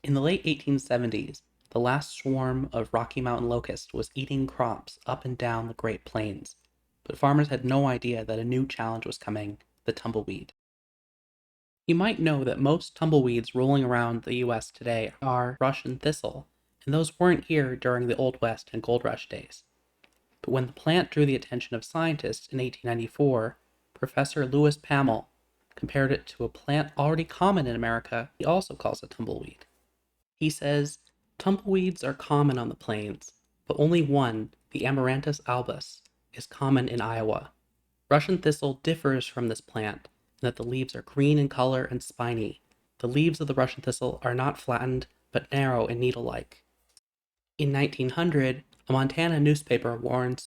In the late 1870s, the last swarm of Rocky Mountain locusts was eating crops up and down the Great Plains, but farmers had no idea that a new challenge was coming: the tumbleweed. You might know that most tumbleweeds rolling around the US today are Russian thistle, and those weren't here during the Old West and Gold Rush days. But when the plant drew the attention of scientists in 1894, Professor Louis Pamel compared it to a plant already common in America he also calls a tumbleweed. He says, tumbleweeds are common on the plains, but only one, the Amaranthus albus, is common in Iowa. Russian thistle differs from this plant in that the leaves are green in color and spiny. The leaves of the Russian thistle are not flattened, but narrow and needle-like. In 1900, a Montana newspaper warns,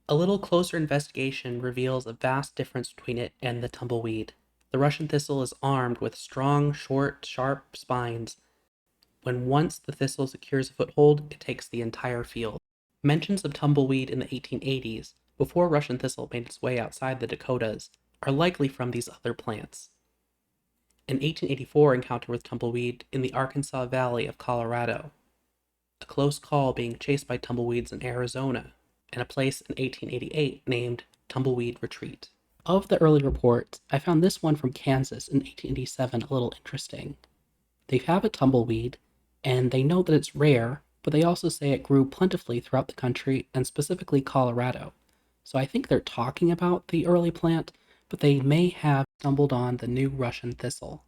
a little closer investigation reveals a vast difference between it and the tumbleweed. The Russian thistle is armed with strong, short, sharp spines. When once the thistle secures a foothold, it takes the entire field. Mentions of tumbleweed in the 1880s, before Russian thistle made its way outside the Dakotas, are likely from these other plants. An 1884 encounter with tumbleweed in the Arkansas Valley of Colorado, a close call being chased by tumbleweeds in Arizona, and a place in 1888 named Tumbleweed Retreat. Of the early reports, I found this one from Kansas in 1887 a little interesting. They have a tumbleweed, and they know that it's rare, but they also say it grew plentifully throughout the country, and specifically Colorado. So I think they're talking about the early plant, but they may have stumbled on the new Russian thistle.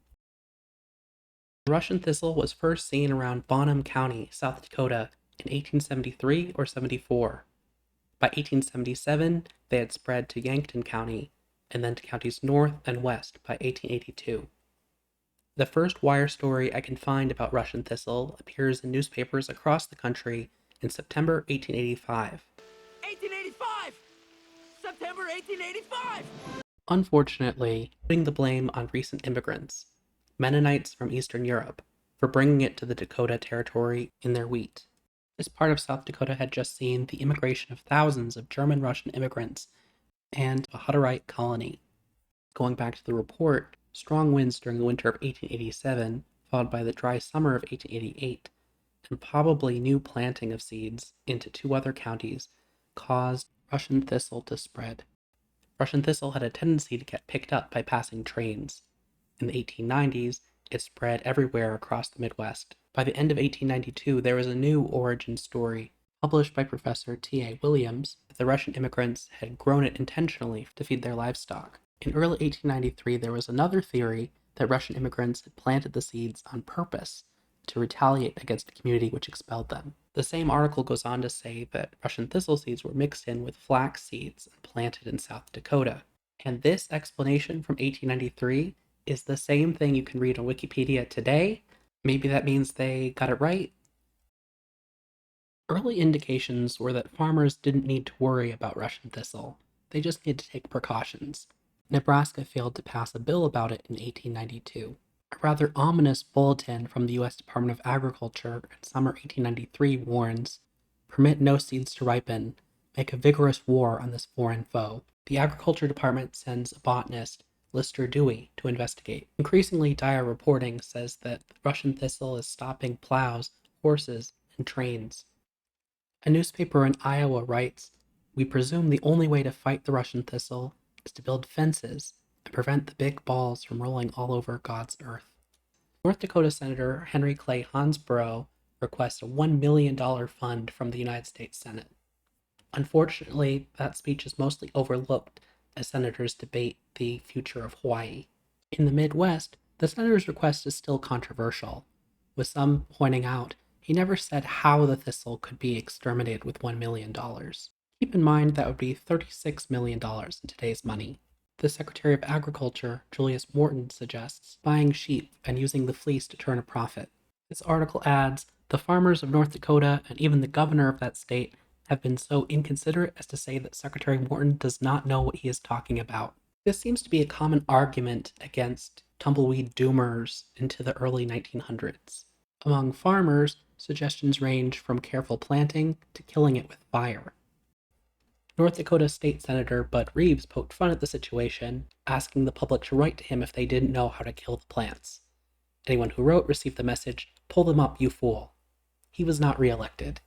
The Russian thistle was first seen around Bonham County, South Dakota, in 1873 or 74. By 1877, they had spread to Yankton County, and then to counties north and west by 1882. The first wire story I can find about Russian thistle appears in newspapers across the country in September 1885. 1885! September 1885! Unfortunately, putting the blame on recent immigrants, Mennonites from Eastern Europe, for bringing it to the Dakota Territory in their wheat. This part of South Dakota had just seen the immigration of thousands of German-Russian immigrants and a Hutterite colony. Going back to the report, strong winds during the winter of 1887, followed by the dry summer of 1888, and probably new planting of seeds into two other counties, caused Russian thistle to spread. Russian thistle had a tendency to get picked up by passing trains. In the 1890s, it spread everywhere across the Midwest. By the end of 1892, there was a new origin story, published by Professor T.A. Williams, that the Russian immigrants had grown it intentionally to feed their livestock. In early 1893, there was another theory that Russian immigrants had planted the seeds on purpose to retaliate against the community which expelled them. The same article goes on to say that Russian thistle seeds were mixed in with flax seeds and planted in South Dakota. And this explanation from 1893 is the same thing you can read on Wikipedia today. Maybe that means they got it right. Early indications were that farmers didn't need to worry about Russian thistle. They just needed to take precautions. Nebraska failed to pass a bill about it in 1892. A rather ominous bulletin from the U.S. Department of Agriculture in summer 1893 warns, "Permit no seeds to ripen. Make a vigorous war on this foreign foe." The Agriculture Department sends a botanist, Lister Dewey, to investigate. Increasingly dire reporting says that Russian thistle is stopping plows, horses, and trains. A newspaper in Iowa writes, "We presume the only way to fight the Russian thistle is to build fences and prevent the big balls from rolling all over God's earth." North Dakota Senator Henry Clay Hansborough requests a $1 million fund from the United States Senate. Unfortunately, that speech is mostly overlooked as senators debate the future of Hawaii. In the Midwest, the senator's request is still controversial, with some pointing out he never said how the thistle could be exterminated with $1 million. Keep in mind that would be $36 million in today's money. The Secretary of Agriculture, Julius Morton, suggests buying sheep and using the fleece to turn a profit. This article adds, "The farmers of North Dakota and even the governor of that state have been so inconsiderate as to say that Secretary Morton does not know what he is talking about." This seems to be a common argument against tumbleweed doomers into the early 1900s. Among farmers, suggestions range from careful planting to killing it with fire. North Dakota State Senator Bud Reeves poked fun at the situation, asking the public to write to him if they didn't know how to kill the plants. Anyone who wrote received the message, "Pull them up, you fool." He was not re-elected.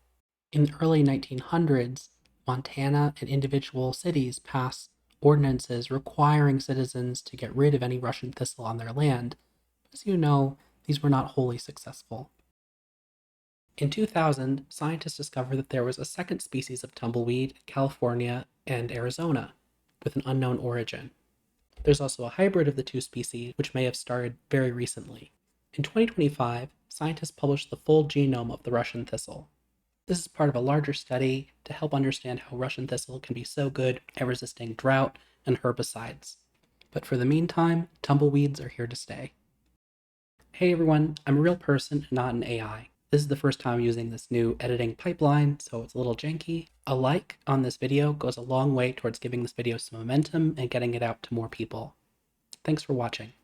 In the early 1900s, Montana and individual cities passed ordinances requiring citizens to get rid of any Russian thistle on their land. As you know, these were not wholly successful. In 2000, scientists discovered that there was a second species of tumbleweed in California and Arizona, with an unknown origin. There's also a hybrid of the two species, which may have started very recently. In 2025, scientists published the full genome of the Russian thistle. This is part of a larger study to help understand how Russian thistle can be so good at resisting drought and herbicides. But for the meantime, tumbleweeds are here to stay. Hey everyone, I'm a real person and not an AI. This is the first time using this new editing pipeline, so it's a little janky. A like on this video goes a long way towards giving this video some momentum and getting it out to more people. Thanks for watching.